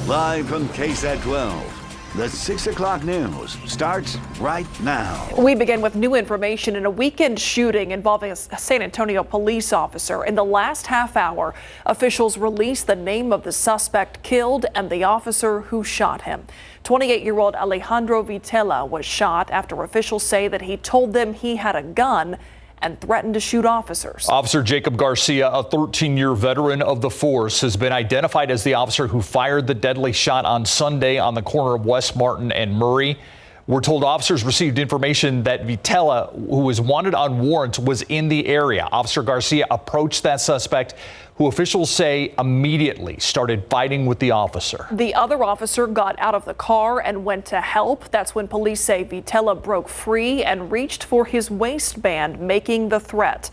Live from KSAT 12, the 6 o'clock news starts right now. We begin with new information in a weekend shooting involving a San Antonio police officer. In the last half hour, officials released the name of the suspect killed and the officer who shot him. 28-year-old Alejandro Vitela was shot after officials say that he told them he had a gun and threatened to shoot officers. Officer Jacob Garcia, a 13-year veteran of the force, has been identified as the officer who fired the deadly shot on Sunday on the corner of West Martin and Murray. We're told officers received information that Vitela, who was wanted on warrants, was in the area. Officer Garcia approached that suspect, who officials say immediately started fighting with the officer. The other officer got out of the car and went to help. That's when police say Vitela broke free and reached for his waistband, making the threat.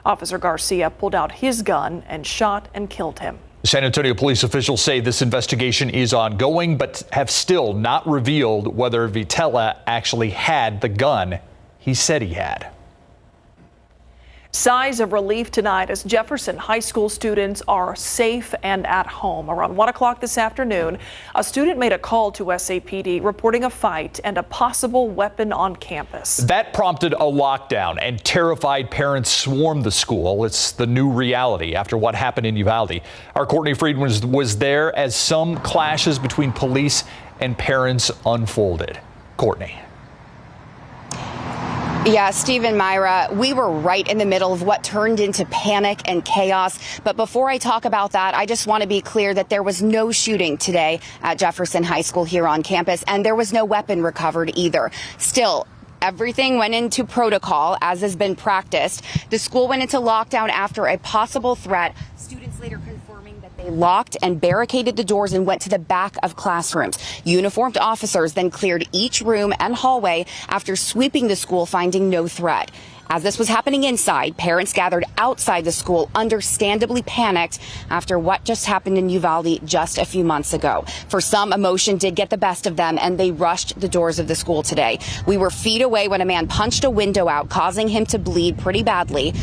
Officer Garcia pulled out his gun and shot and killed him. San Antonio police officials say this investigation is ongoing, but have still not revealed whether Vitela actually had the gun he said he had. Sighs of relief tonight as Jefferson High School students are safe and at home. Around 1 o'clock this afternoon, a student made a call to SAPD reporting a fight and a possible weapon on campus. That prompted a lockdown and terrified parents swarmed the school. It's the new reality after what happened in Uvalde. Our Courtney Friedman was there as some clashes between police and parents unfolded. Courtney. Yeah, Steve and Myra, we were right in the middle of what turned into panic and chaos. But before I talk about that, I just want to be clear that there was no shooting today at Jefferson High School here on campus, and there was no weapon recovered either. Still, everything went into protocol, as has been practiced. The school went into lockdown after a possible threat. Students later confirming that they locked and barricaded the doors and went to the back of classrooms. Uniformed officers then cleared each room and hallway after sweeping the school, finding no threat. As this was happening inside, parents gathered outside the school, understandably panicked after what just happened in Uvalde just a few months ago. For some, emotion did get the best of them, and they rushed the doors of the school today. We were feet away when a man punched a window out, causing him to bleed pretty badly.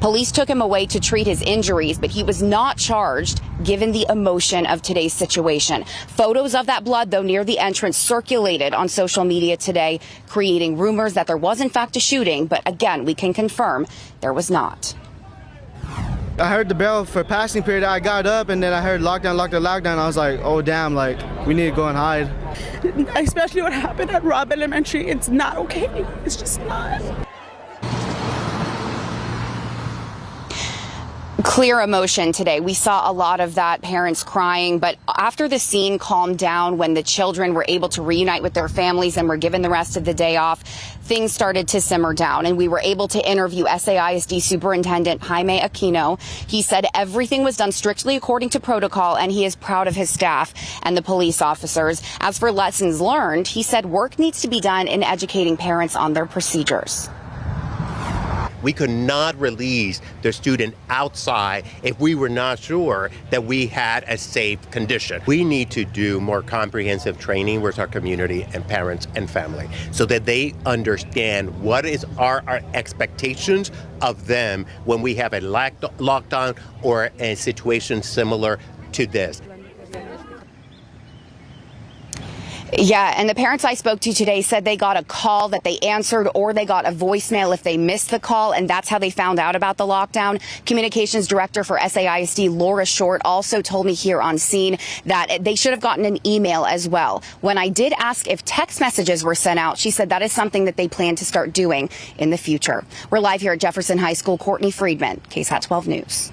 Police took him away to treat his injuries, but he was not charged given the emotion of today's situation. Photos of that blood, though, near the entrance circulated on social media today, creating rumors that there was in fact a shooting. But again, we can confirm there was not. I heard the bell for passing period. I got up and then I heard lockdown. I was like, oh, damn, like we need to go and hide. Especially what happened at Robb Elementary. It's not okay. It's just not. Clear emotion today. We saw a lot of that, parents crying, but after the scene calmed down, when the children were able to reunite with their families and were given the rest of the day off, things started to simmer down, and we were able to interview SAISD Superintendent Jaime Aquino. He said everything was done strictly according to protocol, and he is proud of his staff and the police officers. As for lessons learned, he said work needs to be done in educating parents on their procedures. We could not release the student outside if we were not sure that we had a safe condition. We need to do more comprehensive training with our community and parents and family so that they understand what is our expectations of them when we have a lockdown or a situation similar to this. Yeah, and the parents I spoke to today said they got a call that they answered, or they got a voicemail if they missed the call, and that's how they found out about the lockdown. Communications director for SAISD, Laura Short, also told me here on scene that they should have gotten an email as well. When I did ask if text messages were sent out, she said that is something that they plan to start doing in the future. We're live here at Jefferson High School. Courtney Friedman, KSAT 12 News.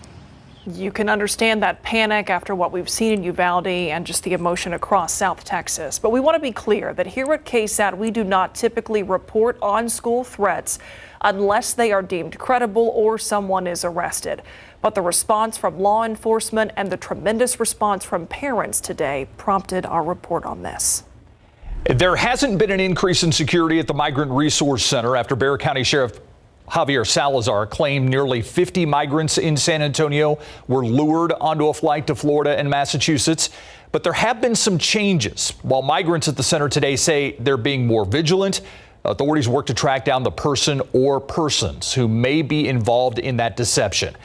You can understand that panic after what we've seen in Uvalde and just the emotion across South Texas. But we want to be clear that here at KSAT, we do not typically report on school threats unless they are deemed credible or someone is arrested. But the response from law enforcement and the tremendous response from parents today prompted our report on this. There hasn't been an increase in security at the Migrant Resource Center after Bexar County Sheriff Javier Salazar claimed nearly 50 migrants in San Antonio were lured onto a flight to Florida and Massachusetts. But there have been some changes. While migrants at the center today say they're being more vigilant, authorities work to track down the person or persons who may be involved in that deception.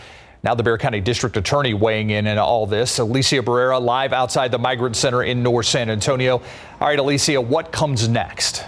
Now the Bexar County District Attorney weighing in on all this. Alicia Barrera live outside the Migrant Center in North San Antonio. All right, Alicia, what comes next?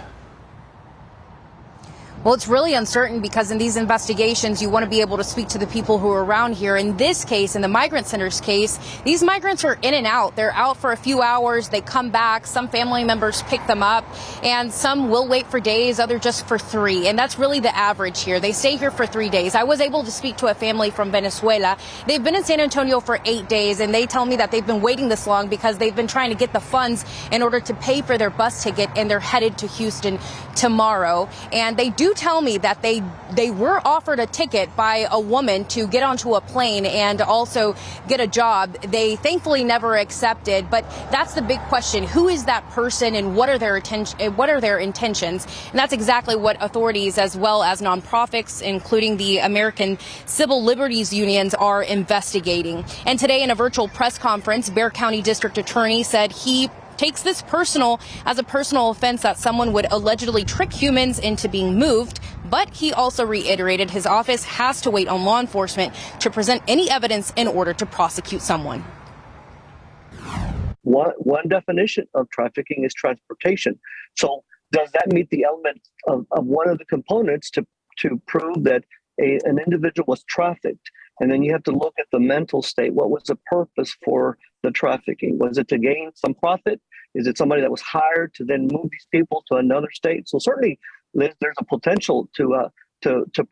Well, it's really uncertain because in these investigations, you want to be able to speak to the people who are around here. In this case, in the Migrant Center's case, these migrants are in and out. They're out for a few hours. They come back. Some family members pick them up, and some will wait for days, others just for 3. And that's really the average here. They stay here for 3 days. I was able to speak to a family from Venezuela. They've been in San Antonio for 8 days, and they tell me that they've been waiting this long because they've been trying to get the funds in order to pay for their bus ticket, and they're headed to Houston tomorrow. And they do tell me that they were offered a ticket by a woman to get onto a plane and also get a job. They thankfully never accepted, but that's the big question. Who is that person and what are their intentions? And that's exactly what authorities as well as nonprofits, including the American Civil Liberties Unions, are investigating. And today in a virtual press conference, Bexar County District Attorney said he takes this as a personal offense that someone would allegedly trick humans into being moved. But he also reiterated his office has to wait on law enforcement to present any evidence in order to prosecute someone. One definition of trafficking is transportation. So does that meet the element of one of the components to prove that an individual was trafficked? And then you have to look at the mental state. What was the purpose for the trafficking? Was it to gain some profit? Is it somebody that was hired to then move these people to another state? So certainly there's a potential to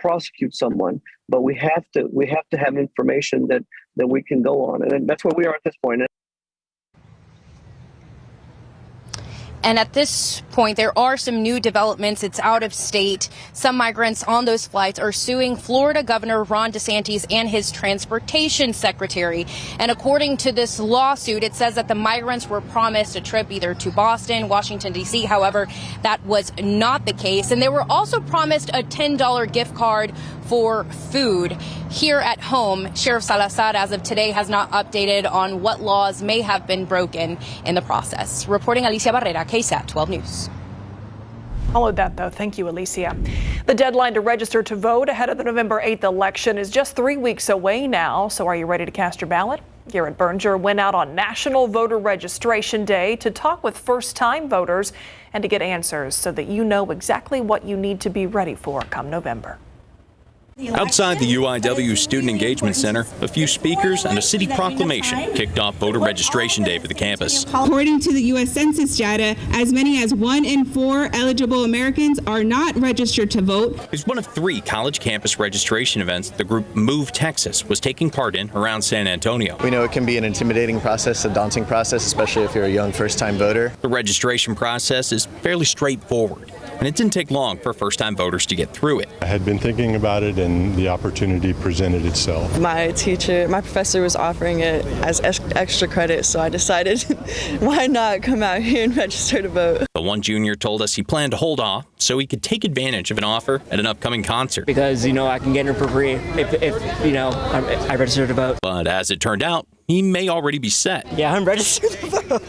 prosecute someone, but we have to have information that we can go on, and that's where we are at this point. And at this point, there are some new developments. It's out of state. Some migrants on those flights are suing Florida Governor Ron DeSantis and his transportation secretary. And according to this lawsuit, it says that the migrants were promised a trip either to Boston, Washington, D.C. However, that was not the case. And they were also promised a $10 gift card for food here at home. Sheriff Salazar, as of today, has not updated on what laws may have been broken in the process. Reporting Alicia Barrera, KSAT 12 News. Followed that, though. Thank you, Alicia. The deadline to register to vote ahead of the November 8th election is just 3 weeks away now. So are you ready to cast your ballot? Garrett Berger went out on National Voter Registration Day to talk with first-time voters and to get answers so that you know exactly what you need to be ready for come November. Outside the UIW Student Engagement Center, a few speakers and a city proclamation kicked off voter registration day for the campus. According to the U.S. Census data, as many as 1 in 4 eligible Americans are not registered to vote. It's one of 3 college campus registration events the group Move Texas was taking part in around San Antonio. We know it can be an intimidating process, a daunting process, especially if you're a young first-time voter. The registration process is fairly straightforward, and it didn't take long for first-time voters to get through it. I had been thinking about it, and the opportunity presented itself. My professor was offering it as extra credit, so I decided why not come out here and register to vote. The one junior told us he planned to hold off so he could take advantage of an offer at an upcoming concert. Because, I can get it for free if I register to vote. But as it turned out, he may already be set. Yeah, I'm registered to vote.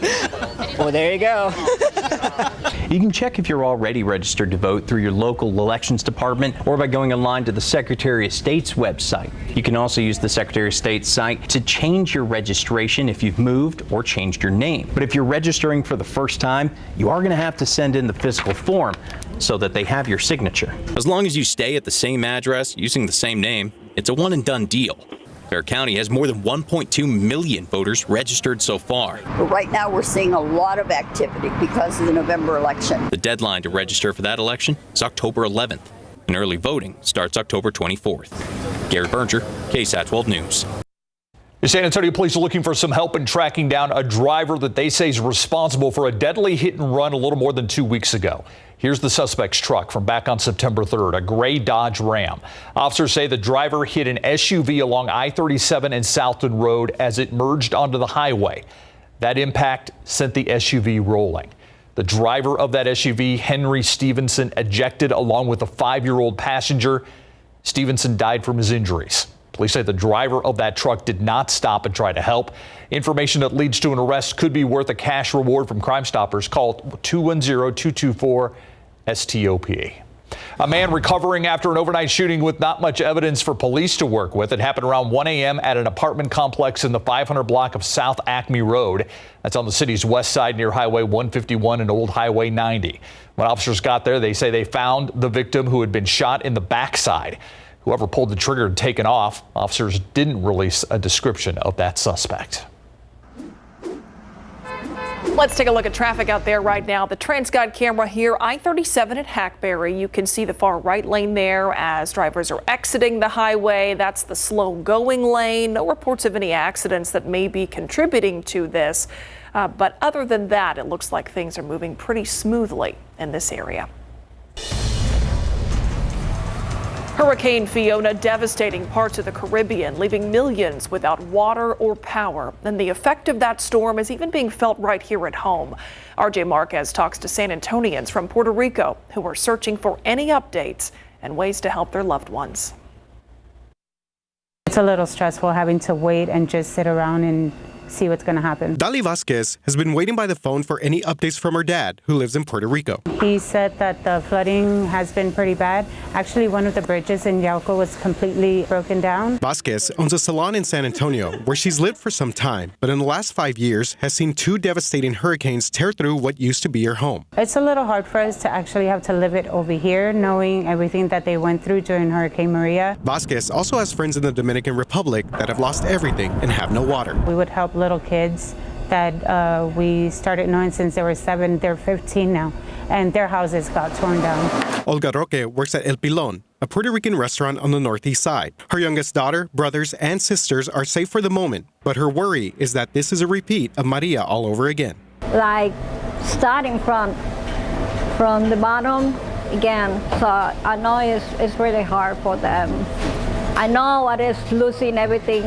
Well, there you go. You can check if you're already registered to vote through your local elections department or by going online to the Secretary of State's website. You can also use the Secretary of State's site to change your registration if you've moved or changed your name. But if you're registering for the first time, you are going to have to send in the physical form so that they have your signature. As long as you stay at the same address using the same name, it's a one and done deal. Bexar County has more than 1.2 million voters registered so far. But right now we're seeing a lot of activity because of the November election. The deadline to register for that election is October 11th, and early voting starts October 24th. Garrett Berger, KSAT 12 News. The San Antonio police are looking for some help in tracking down a driver that they say is responsible for a deadly hit and run a little more than 2 weeks ago. Here's the suspect's truck from back on September 3rd, a gray Dodge Ram. Officers say the driver hit an SUV along I-37 and Southton Road as it merged onto the highway. That impact sent the SUV rolling. The driver of that SUV, Henry Stevenson, ejected along with a 5-year-old passenger. Stevenson died from his injuries. Police say the driver of that truck did not stop and try to help. Information that leads to an arrest could be worth a cash reward from Crime Stoppers. Call 210-224-STOP. A man recovering after an overnight shooting with not much evidence for police to work with. It happened around 1 a.m. at an apartment complex in the 500 block of South Acme Road. That's on the city's west side near Highway 151 and Old Highway 90. When officers got there, they say they found the victim who had been shot in the backside. Whoever pulled the trigger had taken off. Officers didn't release a description of that suspect. Let's take a look at traffic out there right now. The TransGuide camera here, I-37 at Hackberry. You can see the far right lane there as drivers are exiting the highway. That's the slow going lane. No reports of any accidents that may be contributing to this. But other than that, it looks like things are moving pretty smoothly in this area. Hurricane Fiona devastating parts of the Caribbean, leaving millions without water or power. And the effect of that storm is even being felt right here at home. RJ Marquez talks to San Antonians from Puerto Rico who are searching for any updates and ways to help their loved ones. It's a little stressful having to wait and just sit around and see what's going to happen. Dali Vasquez has been waiting by the phone for any updates from her dad, who lives in Puerto Rico. He said that the flooding has been pretty bad. Actually, one of the bridges in Yauco was completely broken down. Vasquez owns a salon in San Antonio where she's lived for some time, but in the last 5 years has seen 2 devastating hurricanes tear through what used to be her home. It's a little hard for us to actually have to live it over here, knowing everything that they went through during Hurricane Maria. Vasquez also has friends in the Dominican Republic that have lost everything and have no water. We would help little kids that we started knowing since they were 7. They're 15 now, and their houses got torn down. Olga Roque works at El Pilon, a Puerto Rican restaurant on the northeast side. Her youngest daughter, brothers, and sisters are safe for the moment, but her worry is that this is a repeat of Maria all over again. Like starting from the bottom again, so I know it's really hard for them. I know what is losing everything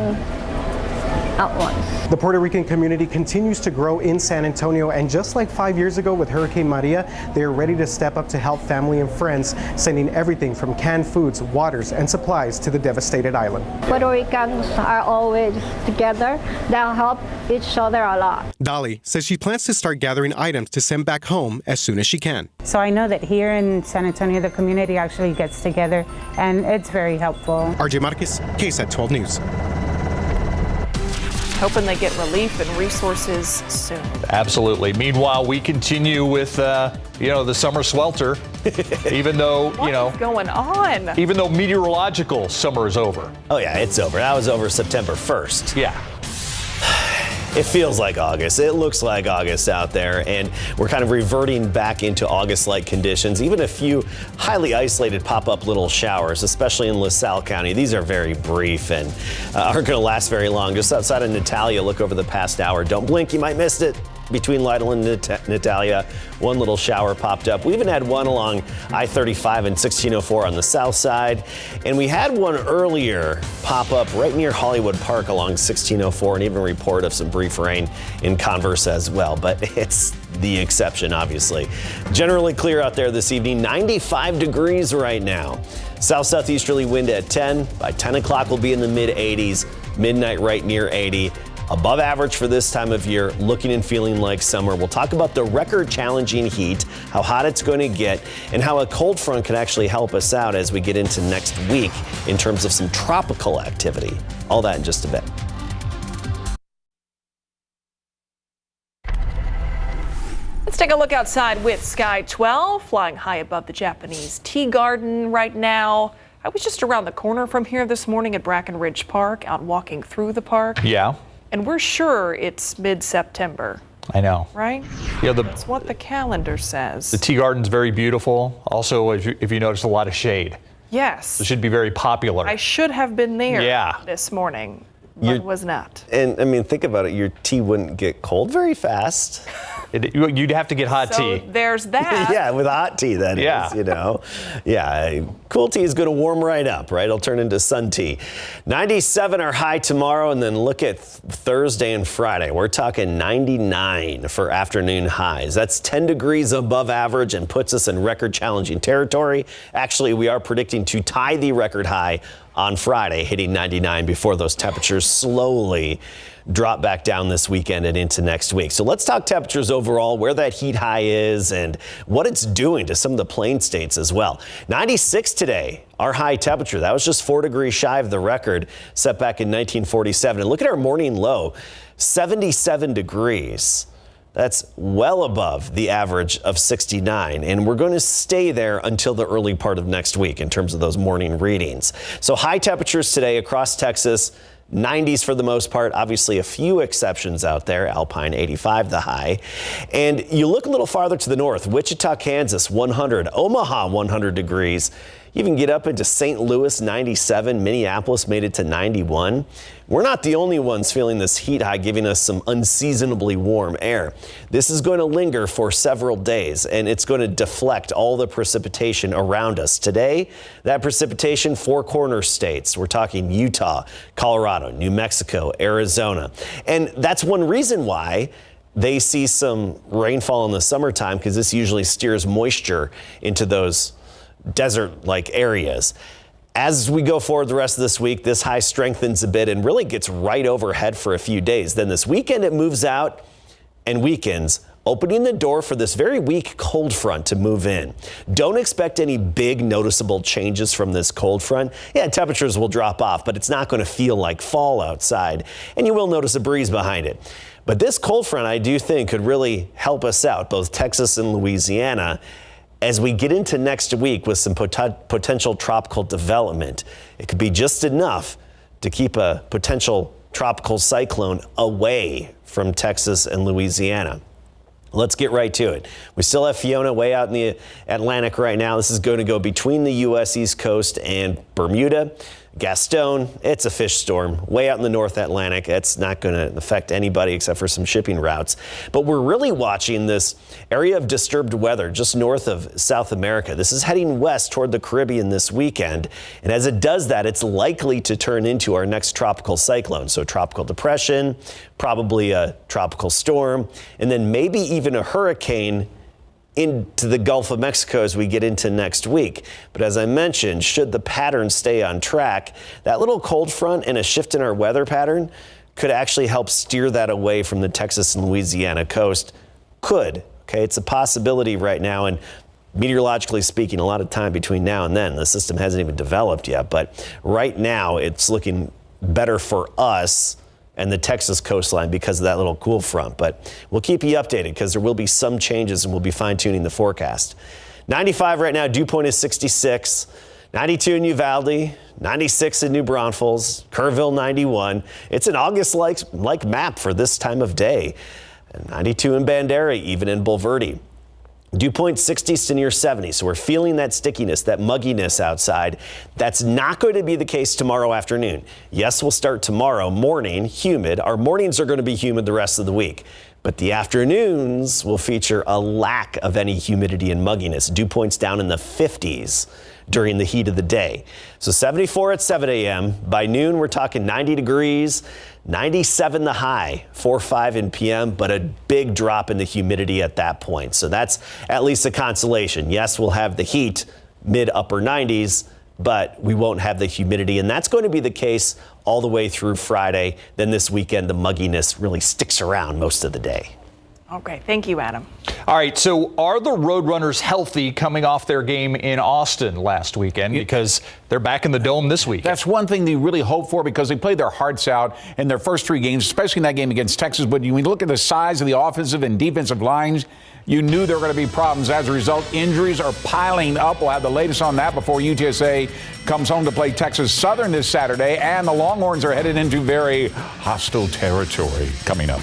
at once. The Puerto Rican community continues to grow in San Antonio, and just like 5 years ago with Hurricane Maria, they are ready to step up to help family and friends, sending everything from canned foods, waters, and supplies to the devastated island. Puerto Ricans are always together. They'll help each other a lot. Dali says she plans to start gathering items to send back home as soon as she can. So I know that here in San Antonio, the community actually gets together, and it's very helpful. RJ Marquez, KSAT 12 News. Hoping they get relief and resources soon. Absolutely. Meanwhile, we continue with, the summer swelter, even though, What's going on? Even though meteorological summer is over. Oh, yeah, it's over. That was over September 1st. Yeah. It feels like August. It looks like August out there, and we're kind of reverting back into August-like conditions. Even a few highly isolated pop-up little showers, especially in LaSalle County. These are very brief and aren't going to last very long. Just outside of Natalia, look over the past hour. Don't blink, you might miss it. Between Lytle and Natalia, one little shower popped up. We even had one along I-35 and 1604 on the south side. And we had one earlier pop up right near Hollywood Park along 1604, and even a report of some brief rain in Converse as well. But it's the exception, obviously. Generally clear out there this evening. 95 degrees right now. South-southeasterly wind at 10. By 10 o'clock, we'll be in the mid-80s. Midnight right near 80. Above average for this time of year, looking and feeling like summer. We'll talk about the record challenging heat, how hot it's going to get, and how a cold front can actually help us out as we get into next week in terms of some tropical activity. All that in just a bit. Let's take a look outside with Sky 12, flying high above the Japanese tea garden right now. I was just around the corner from here this morning at Brackenridge Park, out walking through the park. Yeah. And we're sure it's mid-September. I know. Right? Yeah, that's what the calendar says. The tea garden's very beautiful. Also, if you notice, a lot of shade. Yes. It should be very popular. I should have been there this morning, but was not. And I mean, think about it. Your tea wouldn't get cold very fast. You'd have to get hot tea. There's that. Yeah, with hot tea, that is, Yeah, cool tea is going to warm right up, right? It'll turn into sun tea. 97 are high tomorrow, and then look at Thursday and Friday. We're talking 99 for afternoon highs. That's 10 degrees above average and puts us in record challenging territory. Actually, we are predicting to tie the record high on Friday, hitting 99 before those temperatures slowly drop back down this weekend and into next week. So let's talk temperatures overall, where that heat high is and what it's doing to some of the plain states as well. 96 today, our high temperature. That was just 4 degrees shy of the record set back in 1947. And look at our morning low, 77 degrees. That's well above the average of 69, and we're going to stay there until the early part of next week in terms of those morning readings. So high temperatures today across Texas, 90s for the most part, obviously a few exceptions out there. Alpine 85 the high. And you look a little farther to the north, Wichita, Kansas 100, Omaha 100 degrees. You even get up into St. Louis 97, Minneapolis made it to 91. We're not the only ones feeling this heat high, giving us some unseasonably warm air. This is going to linger for several days, and it's going to deflect all the precipitation around us. Today, that precipitation, 4 corner states. We're talking Utah, Colorado, New Mexico, Arizona. And that's one reason why they see some rainfall in the summertime, because this usually steers moisture into those desert-like areas. As we go forward the rest of this week, this high strengthens a bit and really gets right overhead for a few days. Then this weekend it moves out and weakens, opening the door for this very weak cold front to move in. Don't expect any big noticeable changes from this cold front. Yeah, temperatures will drop off, but it's not going to feel like fall outside, and you will notice a breeze behind it. But this cold front, I do think, could really help us out, both Texas and Louisiana, as we get into next week with some potential tropical development. It could be just enough to keep a potential tropical cyclone away from Texas and Louisiana. Let's get right to it. We still have Fiona way out in the Atlantic right now. This is going to go between the U.S. East Coast and Bermuda. Gaston, it's a fish storm way out in the North Atlantic. It's not going to affect anybody except for some shipping routes. But we're really watching this area of disturbed weather just north of South America. This is heading west toward the Caribbean this weekend. And as it does that, it's likely to turn into our next tropical cyclone. So tropical depression, probably a tropical storm, and then maybe even a hurricane into the Gulf of Mexico as we get into next week. But as I mentioned, should the pattern stay on track, that little cold front and a shift in our weather pattern could actually help steer that away from the Texas and Louisiana coast. Could, okay? It's a possibility right now, and meteorologically speaking, a lot of time between now and then. The system hasn't even developed yet, but right now it's looking better for us and the Texas coastline because of that little cool front. But we'll keep you updated because there will be some changes and we'll be fine-tuning the forecast. 95 right now, dew point is 66. 92 in Uvalde, 96 in New Braunfels, Kerrville 91. It's an August-like map for this time of day. And 92 in Bandera, even in Bulverde. Dew point 60s to near 70, so we're feeling that stickiness, that mugginess outside. That's not going to be the case tomorrow afternoon. Yes, we'll start tomorrow morning, humid. Our mornings are going to be humid the rest of the week, but the afternoons will feature a lack of any humidity and mugginess. Dew points down in the 50s during the heat of the day. So 74 at 7 a.m. By noon, we're talking 90 degrees, 97 the high, 4-5 in p.m., but a big drop in the humidity at that point. So that's at least a consolation. Yes, we'll have the heat, mid-upper 90s, but we won't have the humidity. And that's going to be the case all the way through Friday. Then this weekend, the mugginess really sticks around most of the day. Okay, thank you, Adam. All right, so are the Roadrunners healthy coming off their game in Austin last weekend? Because they're back in the Dome this weekend. That's one thing they really hope for because they played their hearts out in their first 3 games, especially in that game against Texas. But when you look at the size of the offensive and defensive lines, you knew there were going to be problems. As a result, injuries are piling up. We'll have the latest on that before UTSA comes home to play Texas Southern this Saturday. And the Longhorns are headed into very hostile territory coming up.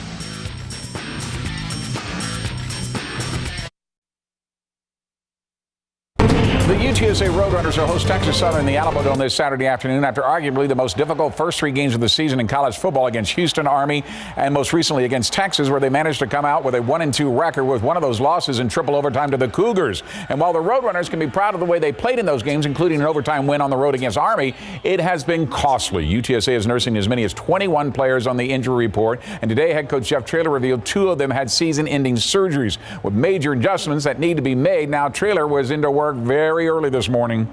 The UTSA Roadrunners will host Texas Southern in the Alamo Dome this Saturday afternoon after arguably the most difficult first 3 games of the season in college football against Houston, Army, and most recently against Texas, where they managed to come out with a 1-2 record with one of those losses in triple overtime to the Cougars. And while the Roadrunners can be proud of the way they played in those games, including an overtime win on the road against Army, it has been costly. UTSA is nursing as many as 21 players on the injury report, and today head coach Jeff Traylor revealed 2 of them had season-ending surgeries with major adjustments that need to be made. Now, Traylor was into work very early this morning.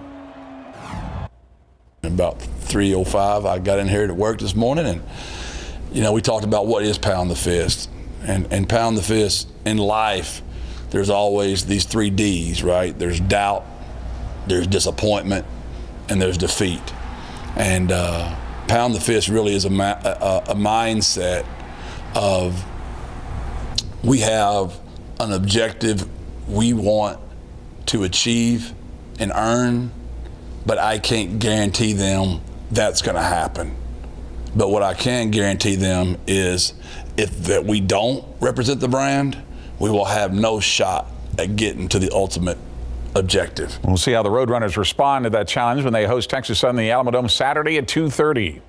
About 3:05, I got in here to work this morning, and we talked about what is pound the fist. And pound the fist in life, there's always these 3 Ds, right? There's doubt, there's disappointment, and there's defeat. And pound the fist really is a mindset of we have an objective we want to achieve and earn, but I can't guarantee them that's going to happen. But what I can guarantee them is that we don't represent the brand, we will have no shot at getting to the ultimate objective. We'll see how the Roadrunners respond to that challenge when they host Texas Southern in the Alamo Dome Saturday at 2:30.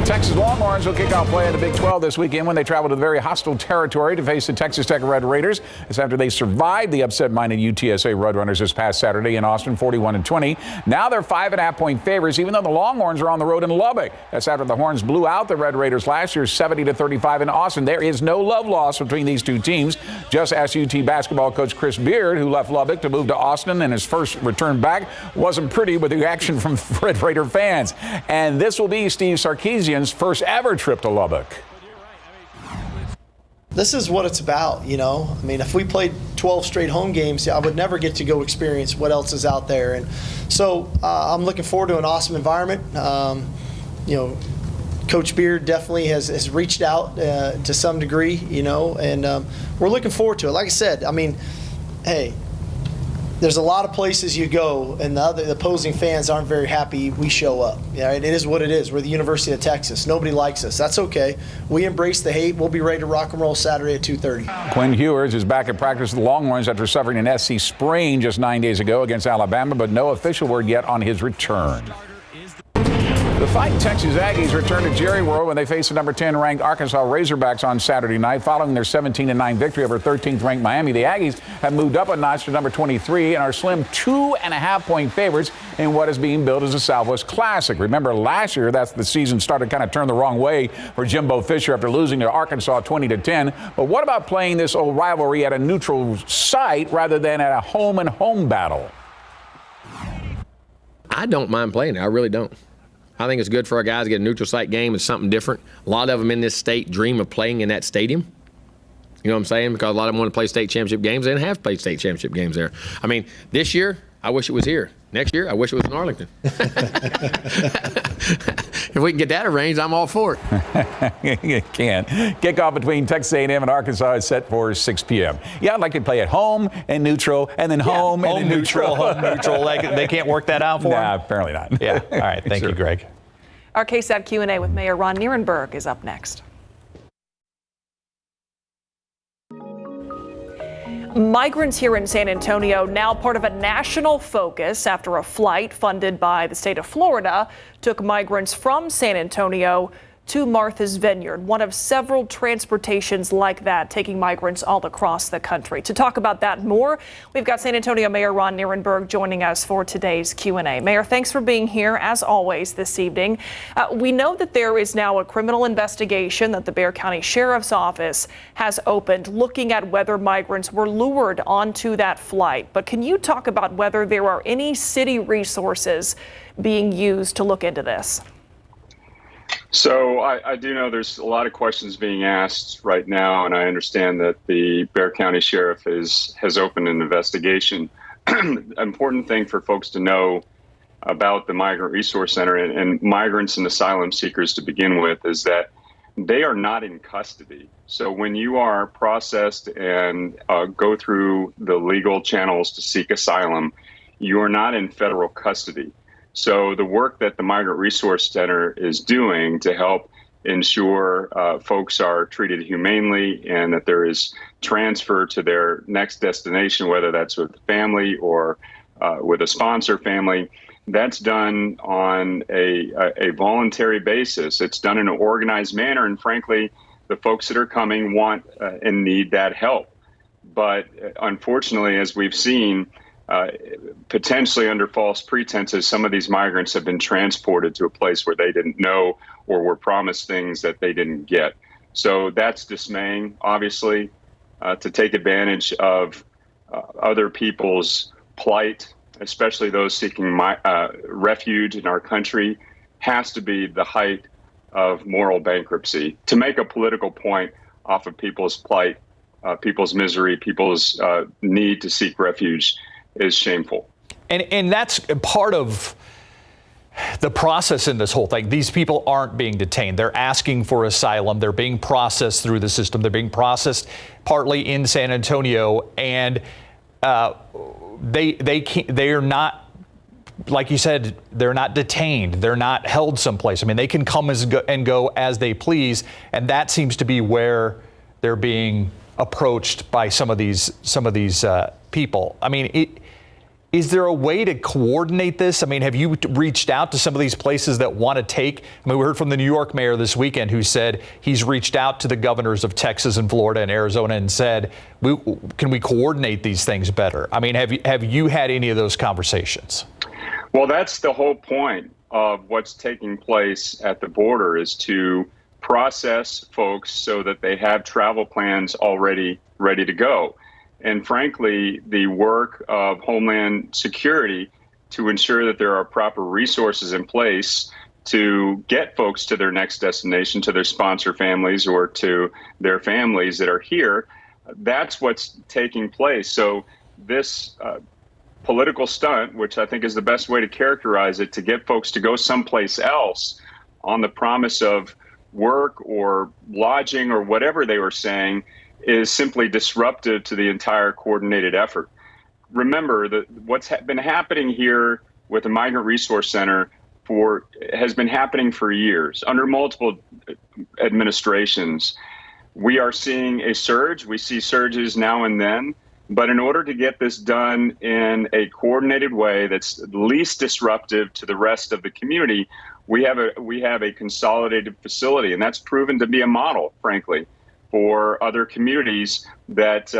Texas Longhorns will kick off play in the Big 12 this weekend when they travel to the very hostile territory to face the Texas Tech Red Raiders. It's after they survived the upset-minded UTSA Roadrunners this past Saturday in Austin, 41-20. Now they're 5.5-point favorites, even though the Longhorns are on the road in Lubbock. That's after the Horns blew out the Red Raiders last year, 70-35 in Austin. There is no love lost between these two teams. Just ask UT basketball coach Chris Beard, who left Lubbock to move to Austin, and his first return back wasn't pretty with the reaction from Red Raider fans. And this will be Steve Sarkisian's first ever trip to Lubbock. This is what it's about, I mean, if we played 12 straight home games, I would never get to go experience what else is out there. And so I'm looking forward to an awesome environment. Coach Beard definitely has reached out to some degree, and we're looking forward to it. Like I said, I mean, hey, there's a lot of places you go and the opposing fans aren't very happy we show up. Yeah, it is what it is. We're the University of Texas. Nobody likes us. That's okay. We embrace the hate. We'll be ready to rock and roll Saturday at 2:30. Quinn Ewers is back at practice with the Longhorns after suffering an SC sprain just 9 days ago against Alabama, but no official word yet on his return. The Fighting Texas Aggies return to Jerry World when they face the number 10 ranked Arkansas Razorbacks on Saturday night. Following their 17-9 victory over 13th ranked Miami, the Aggies have moved up a notch to number 23 and are slim 2.5-point favorites in what is being billed as a Southwest Classic. Remember last year, that's the season started kind of turned the wrong way for Jimbo Fisher after losing to Arkansas 20-10. But what about playing this old rivalry at a neutral site rather than at a home-and-home battle? I don't mind playing it. I really don't. I think it's good for our guys to get a neutral site game. It's something different. A lot of them in this state dream of playing in that stadium. You know what I'm saying? Because a lot of them want to play state championship games. They didn't have played state championship games there. I mean, this year, I wish it was here. Next year, I wish it was in Arlington. If we can get that arranged, I'm all for it. You can. Kickoff between Texas A&M and Arkansas is set for 6 p.m. Yeah, I'd like to play at home and neutral, and then home and then neutral. Home neutral. They can't work that out for them? Nah, apparently not. Yeah. All right. Thank you, Greg. Our KSAT Q&A with Mayor Ron Nirenberg is up next. Migrants here in San Antonio now part of a national focus after a flight funded by the state of Florida took migrants from San Antonio to Martha's Vineyard, one of several transportations like that taking migrants all across the country. To talk about that more, we've got San Antonio Mayor Ron Nirenberg joining us for today's Q&A. Mayor, thanks for being here as always this evening. We know that there is now a criminal investigation that the Bexar County Sheriff's Office has opened looking at whether migrants were lured onto that flight. But can you talk about whether there are any city resources being used to look into this? So I do know there's a lot of questions being asked right now, and I understand that the Bexar County Sheriff has opened an investigation. Important thing for folks to know about the Migrant Resource Center and migrants and asylum seekers to begin with is that they are not in custody. So when you are processed and go through the legal channels to seek asylum, you are not in federal custody. So the work that the Migrant Resource Center is doing to help ensure folks are treated humanely and that there is transfer to their next destination, whether that's with family or with a sponsor family, that's done on a voluntary basis. It's done in an organized manner. And frankly, the folks that are coming want and need that help. But unfortunately, as we've seen, potentially under false pretenses, some of these migrants have been transported to a place where they didn't know or were promised things that they didn't get. So that's dismaying, obviously, to take advantage of other people's plight, especially those seeking refuge in our country, has to be the height of moral bankruptcy. To make a political point off of people's plight, people's misery, people's need to seek refuge is shameful. And that's part of the process in this whole thing. These people aren't being detained. They're asking for asylum. They're being processed through the system. They're being processed partly in San Antonio, and they are not, like you said, they're not detained. They're not held someplace. I mean, they can come and go as they please, and that seems to be where they're being approached by some of these people. I mean, is there a way to coordinate this? I mean, have you reached out to some of these places that want to take? I mean, we heard from the New York mayor this weekend who said he's reached out to the governors of Texas and Florida and Arizona and said, can we coordinate these things better? I mean, have you had any of those conversations? Well, that's the whole point of what's taking place at the border, is to process folks so that they have travel plans already ready to go. And frankly, the work of Homeland Security to ensure that there are proper resources in place to get folks to their next destination, to their sponsor families or to their families that are here, that's what's taking place. So this political stunt, which I think is the best way to characterize it, to get folks to go someplace else on the promise of work or lodging or whatever they were saying, is simply disruptive to the entire coordinated effort. Remember that what's been happening here with the Migrant Resource Center has been happening for years under multiple administrations. We are seeing a surge. We see surges now and then. But in order to get this done in a coordinated way that's least disruptive to the rest of the community, we have a consolidated facility, and that's proven to be a model, frankly, for other communities that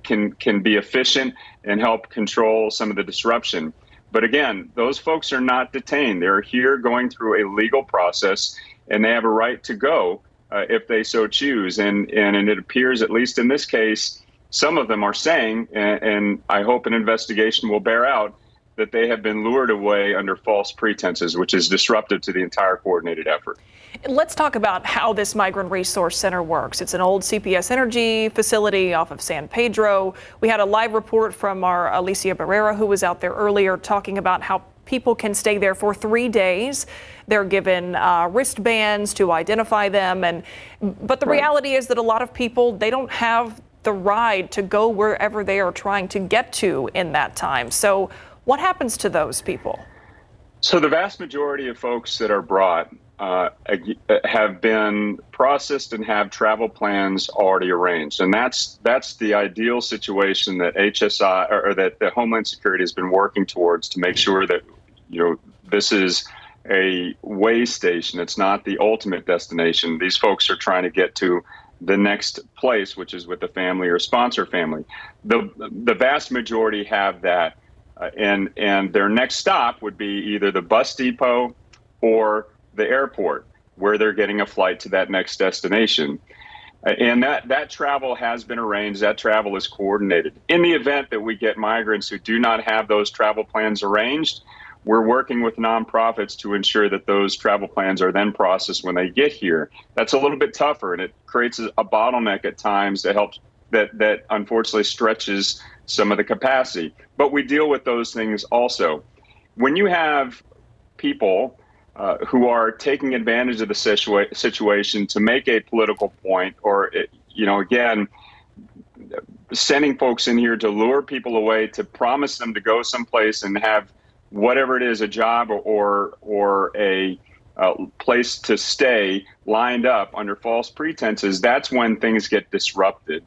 can be efficient and help control some of the disruption. But again, those folks are not detained. They're here going through a legal process, and they have a right to go if they so choose. And it appears, at least in this case, some of them are saying, and I hope an investigation will bear out, that they have been lured away under false pretenses, which is disruptive to the entire coordinated effort. Let's talk about how this Migrant Resource Center works. It's an old CPS Energy facility off of San Pedro. We had a live report from our Alicia Barrera, who was out there earlier, talking about how people can stay there for 3 days. They're given wristbands to identify them. But the reality is that a lot of people, they don't have the ride to go wherever they are trying to get to in that time. So what happens to those people? So the vast majority of folks that are brought have been processed and have travel plans already arranged. And that's the ideal situation that HSI or that the Homeland Security has been working towards, to make sure that, this is a way station. It's not the ultimate destination. These folks are trying to get to the next place, which is with the family or sponsor family. The vast majority have that. And their next stop would be either the bus depot or the airport, where they're getting a flight to that next destination. And that travel has been arranged. That travel is coordinated. In the event that we get migrants who do not have those travel plans arranged, we're working with nonprofits to ensure that those travel plans are then processed when they get here. That's a little bit tougher, and it creates a bottleneck at times that unfortunately stretches some of the capacity. But we deal with those things also. When you have people who are taking advantage of the situation to make a political point, or, again, sending folks in here to lure people away, to promise them to go someplace and have whatever it is, a job or a place to stay lined up under false pretenses, that's when things get disrupted.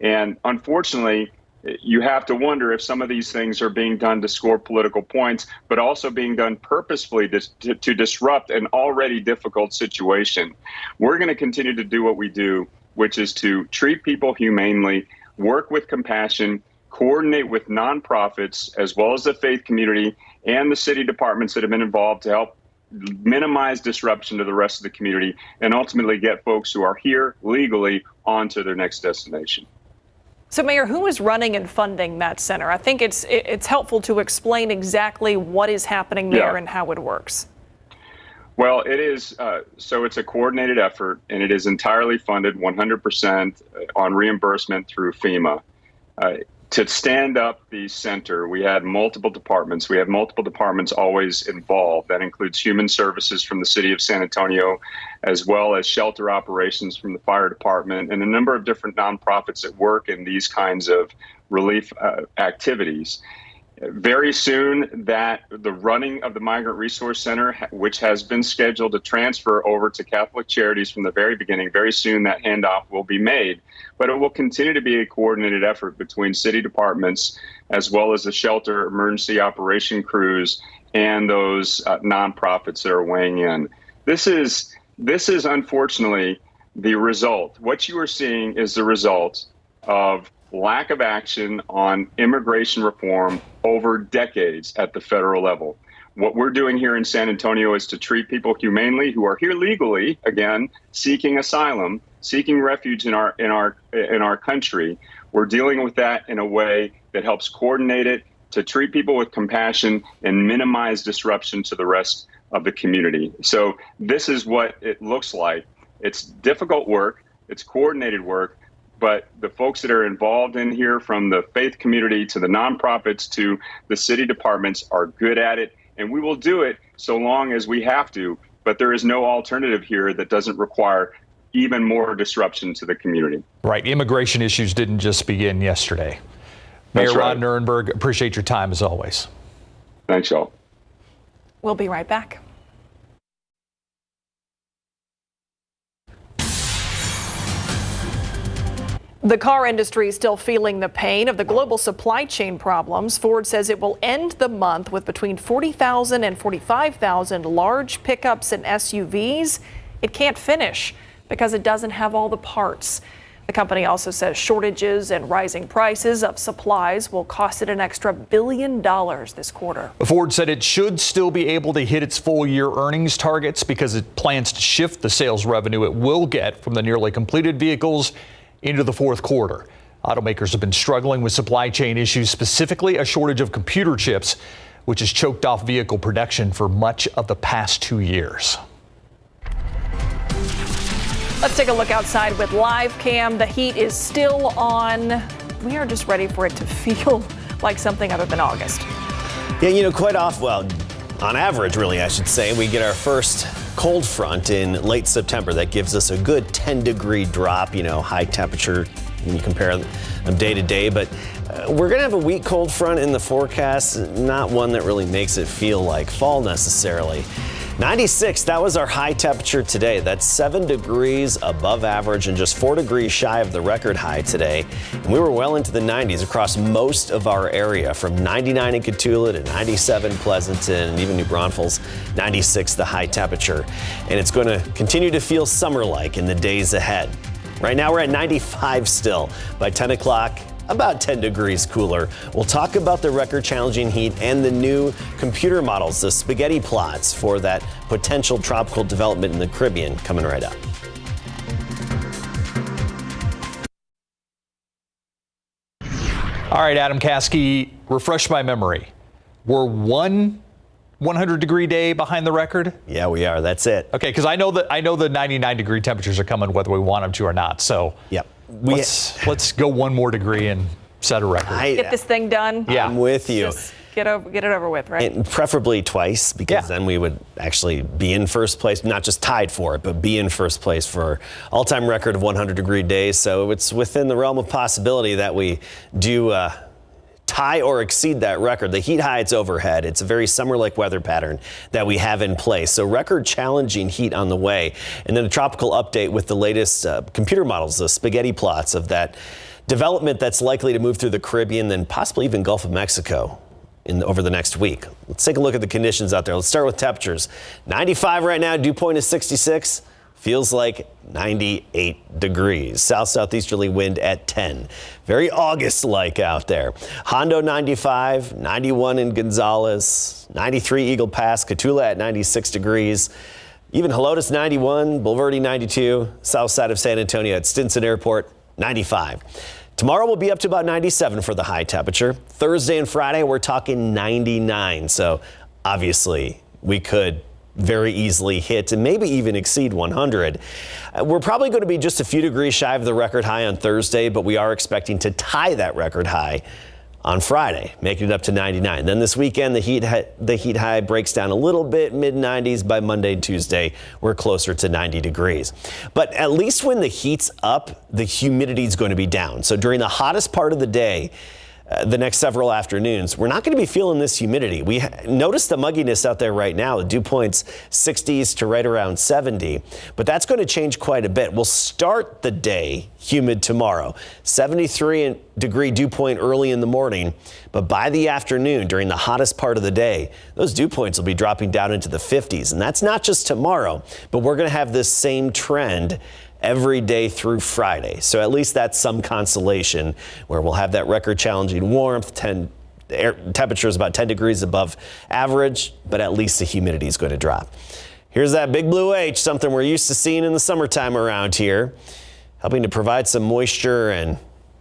And unfortunately, you have to wonder if some of these things are being done to score political points, but also being done purposefully to disrupt an already difficult situation. We're going to continue to do what we do, which is to treat people humanely, work with compassion, coordinate with nonprofits, as well as the faith community and the city departments that have been involved, to help minimize disruption to the rest of the community and ultimately get folks who are here legally onto their next destination. So, Mayor, who is running and funding that center? I think it's helpful to explain exactly what is happening there and how it works. Well, it is. So it's a coordinated effort, and it is entirely funded 100% on reimbursement through FEMA. To stand up the center, we had multiple departments. We have multiple departments always involved. That includes human services from the city of San Antonio, as well as shelter operations from the fire department, and a number of different nonprofits that work in these kinds of relief activities. Very soon, that the running of the Migrant Resource Center, which has been scheduled to transfer over to Catholic Charities from the very beginning, very soon that handoff will be made. But it will continue to be a coordinated effort between city departments, as well as the shelter emergency operation crews and those nonprofits that are weighing in. This is unfortunately the result. What you are seeing is the result of lack of action on immigration reform over decades at the federal level. What we're doing here in San Antonio is to treat people humanely who are here legally, again, seeking asylum, seeking refuge in our country. We're dealing with that in a way that helps coordinate it, to treat people with compassion and minimize disruption to the rest of the community. So this is what it looks like. It's difficult work, it's coordinated work, but the folks that are involved in here, from the faith community to the nonprofits to the city departments, are good at it. And we will do it so long as we have to. But there is no alternative here that doesn't require even more disruption to the community. Right. Immigration issues didn't just begin yesterday. Mayor Ron Nirenberg, appreciate your time as always. Thanks, y'all. We'll be right back. The car industry is still feeling the pain of the global supply chain problems. Ford says it will end the month with between 40,000 and 45,000 large pickups and SUVs. It can't finish because it doesn't have all the parts. The company also says shortages and rising prices of supplies will cost it an extra $1 billion this quarter. Ford said it should still be able to hit its full-year earnings targets because it plans to shift the sales revenue it will get from the nearly completed vehicles into the fourth quarter. Automakers have been struggling with supply chain issues, specifically a shortage of computer chips, which has choked off vehicle production for much of the past 2 years. Let's take a look outside with live cam. The heat is still on. We are just ready for it to feel like something other than August. Yeah, quite on average, really, I should say, we get our first cold front in late September. That gives us a good 10-degree drop, high temperature when you compare them day to day. But we're going to have a weak cold front in the forecast, not one that really makes it feel like fall necessarily. 96, that was our high temperature today. That's 7 degrees above average and just 4 degrees shy of the record high today. And we were well into the 90s across most of our area, from 99 in Cotulla to 97 Pleasanton and even New Braunfels, 96 the high temperature. And it's going to continue to feel summer-like in the days ahead. Right now we're at 95 still. By 10 o'clock, about 10 degrees cooler. We'll talk about the record-challenging heat and the new computer models, the spaghetti plots for that potential tropical development in the Caribbean, coming right up. All right, Adam Caskey, refresh my memory. We're 100-degree day behind the record? Yeah, we are. That's it. Okay, because I know the 99-degree temperatures are coming whether we want them to or not. So yep. Let's go one more degree and set a record. Get this thing done. Yeah, I'm with you. Just get it over with, right? And preferably twice, because then we would actually be in first place, not just tied for it, but be in first place for all-time record of 100-degree days. So it's within the realm of possibility that we do tie or exceed that record. The heat high, it's overhead. It's a very summer-like weather pattern that we have in place. So record-challenging heat on the way. And then a tropical update with the latest computer models, the spaghetti plots of that development that's likely to move through the Caribbean, then possibly even Gulf of Mexico over the next week. Let's take a look at the conditions out there. Let's start with temperatures. 95 right now, dew point is 66. Feels like 98 degrees. South-southeasterly wind at 10. Very August-like out there. Hondo 95, 91 in Gonzales, 93 Eagle Pass, Cotulla at 96 degrees. Even Helotes 91, Bulverde 92, south side of San Antonio at Stinson Airport 95. Tomorrow we'll be up to about 97 for the high temperature. Thursday and Friday we're talking 99. So obviously we could very easily hit and maybe even exceed 100. We're probably going to be just a few degrees shy of the record high on Thursday, but we are expecting to tie that record high on Friday, making it up to 99. Then this weekend, the heat high breaks down a little bit, mid-90s. By Monday and Tuesday, we're closer to 90 degrees. But at least when the heat's up, the humidity is going to be down. So during the hottest part of the day, the next several afternoons, we're not going to be feeling this humidity. We notice the mugginess out there right now. The dew point's 60s to right around 70, but that's going to change quite a bit. We'll start the day humid tomorrow, 73-degree dew point early in the morning, but by the afternoon, during the hottest part of the day, those dew points will be dropping down into the 50s, and that's not just tomorrow, but we're going to have this same trend every day through Friday. So at least that's some consolation, where we'll have that record-challenging warmth, temperatures about 10 degrees above average, but at least the humidity is going to drop. Here's that big blue H, something we're used to seeing in the summertime around here, helping to provide some moisture and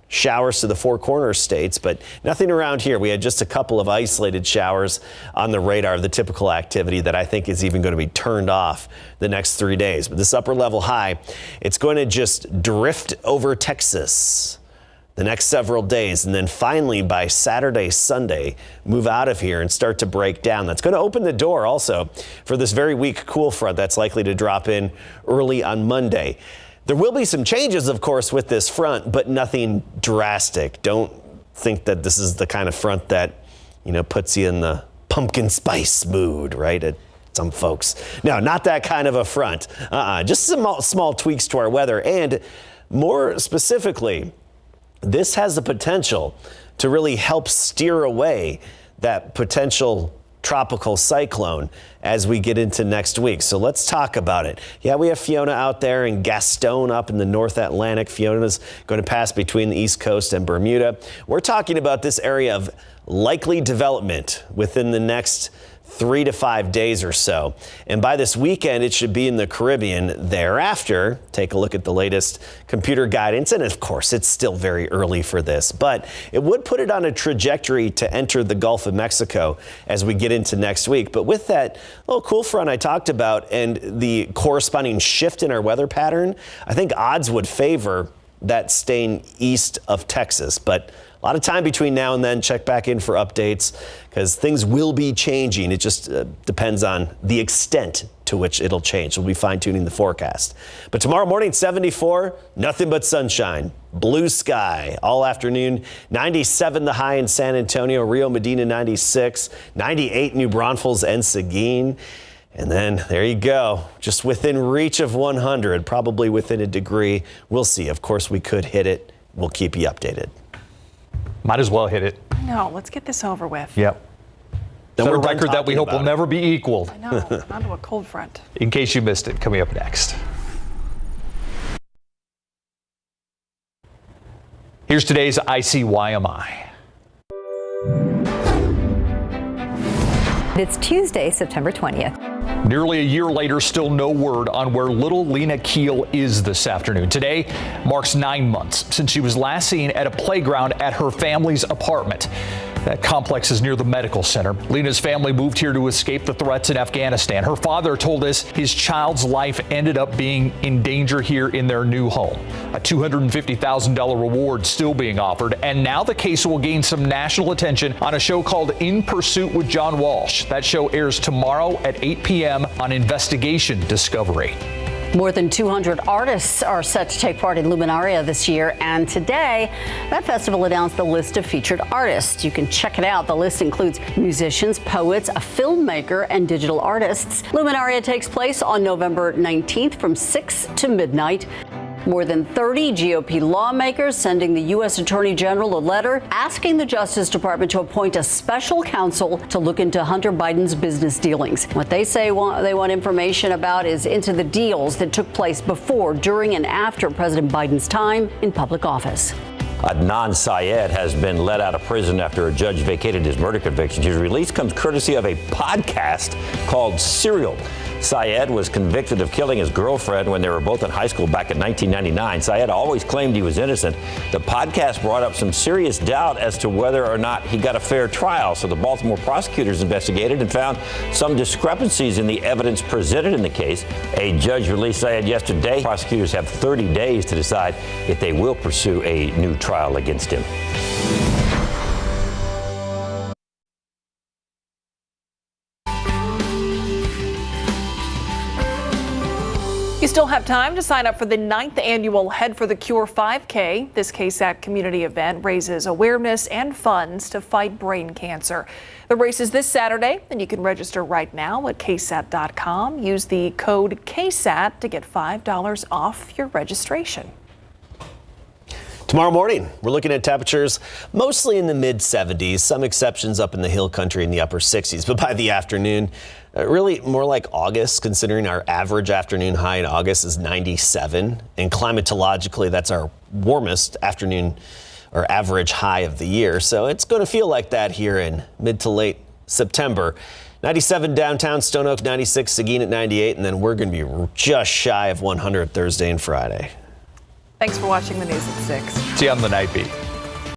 showers to the Four Corners states, but nothing around here. We had just a couple of isolated showers on the radar, the typical activity that I think is even going to be turned off the next 3 days. But this upper level high, it's going to just drift over Texas the next several days, and then finally by Saturday, Sunday, move out of here and start to break down. That's going to open the door also for this very weak cool front that's likely to drop in early on Monday. There will be some changes, of course, with this front, but nothing drastic. Don't think that this is the kind of front that, puts you in the pumpkin spice mood, right? At some folks. No, not that kind of a front. Just some small tweaks to our weather. And more specifically, this has the potential to really help steer away that potential tropical cyclone as we get into next week. So let's talk about it. Yeah, we have Fiona out there and Gaston up in the North Atlantic. Fiona's going to pass between the East Coast and Bermuda. We're talking about this area of likely development within the next 3 to 5 days or so. And by this weekend, it should be in the Caribbean. Thereafter, take a look at the latest computer guidance. And of course, it's still very early for this, but it would put it on a trajectory to enter the Gulf of Mexico as we get into next week. But with that little cool front I talked about and the corresponding shift in our weather pattern, I think odds would favor that staying east of Texas. But a lot of time between now and then. Check back in for updates because things will be changing. It just depends on the extent to which it'll change. We'll be fine-tuning the forecast. But tomorrow morning, 74, nothing but sunshine. Blue sky all afternoon. 97 the high in San Antonio, Rio Medina 96, 98 New Braunfels and Seguin. And then there you go, just within reach of 100, probably within a degree. We'll see. Of course, we could hit it. We'll keep you updated. Might as well hit it. No, let's get this over with. Yep. Then a record that we hope will never be equaled. I know, onto a cold front. In case you missed it, coming up next. Here's today's ICYMI. It's Tuesday, September 20th. Nearly a year later, still no word on where little Lena Keel is this afternoon. Today marks 9 months since she was last seen at a playground at her family's apartment. That complex is near the medical center. Lena's family moved here to escape the threats in Afghanistan. Her father told us his child's life ended up being in danger here in their new home. A $250,000 reward still being offered. And now the case will gain some national attention on a show called In Pursuit with John Walsh. That show airs tomorrow at 8 p.m. on Investigation Discovery. More than 200 artists are set to take part in Luminaria this year, and today that festival announced the list of featured artists. You can check it out. The list includes musicians, poets, a filmmaker, and digital artists. Luminaria takes place on November 19th from 6 to midnight. More than 30 GOP lawmakers sending the U.S. Attorney General a letter asking the Justice Department to appoint a special counsel to look into Hunter Biden's business dealings. What they say they want information about is into the deals that took place before, during, and after President Biden's time in public office. Adnan Syed has been let out of prison after a judge vacated his murder conviction. His release comes courtesy of a podcast called Serial. Syed was convicted of killing his girlfriend when they were both in high school back in 1999. Syed always claimed he was innocent. The podcast brought up some serious doubt as to whether or not he got a fair trial. So the Baltimore prosecutors investigated and found some discrepancies in the evidence presented in the case. A judge released Syed yesterday. Prosecutors have 30 days to decide if they will pursue a new trial against him. You still have time to sign up for the 9th annual Head for the Cure 5K. This KSAT community event raises awareness and funds to fight brain cancer. The race is this Saturday, and you can register right now at KSAT.com. Use the code KSAT to get $5 off your registration. Tomorrow morning, we're looking at temperatures mostly in the mid-70s, some exceptions up in the hill country in the upper 60s. But by the afternoon, really more like August, considering our average afternoon high in August is 97. And climatologically, that's our warmest afternoon or average high of the year. So it's going to feel like that here in mid to late September. 97 downtown Stone Oak, 96 Seguin at 98, and then we're going to be just shy of 100 Thursday and Friday. Thanks for watching the news at 6. See you on the Night Beat.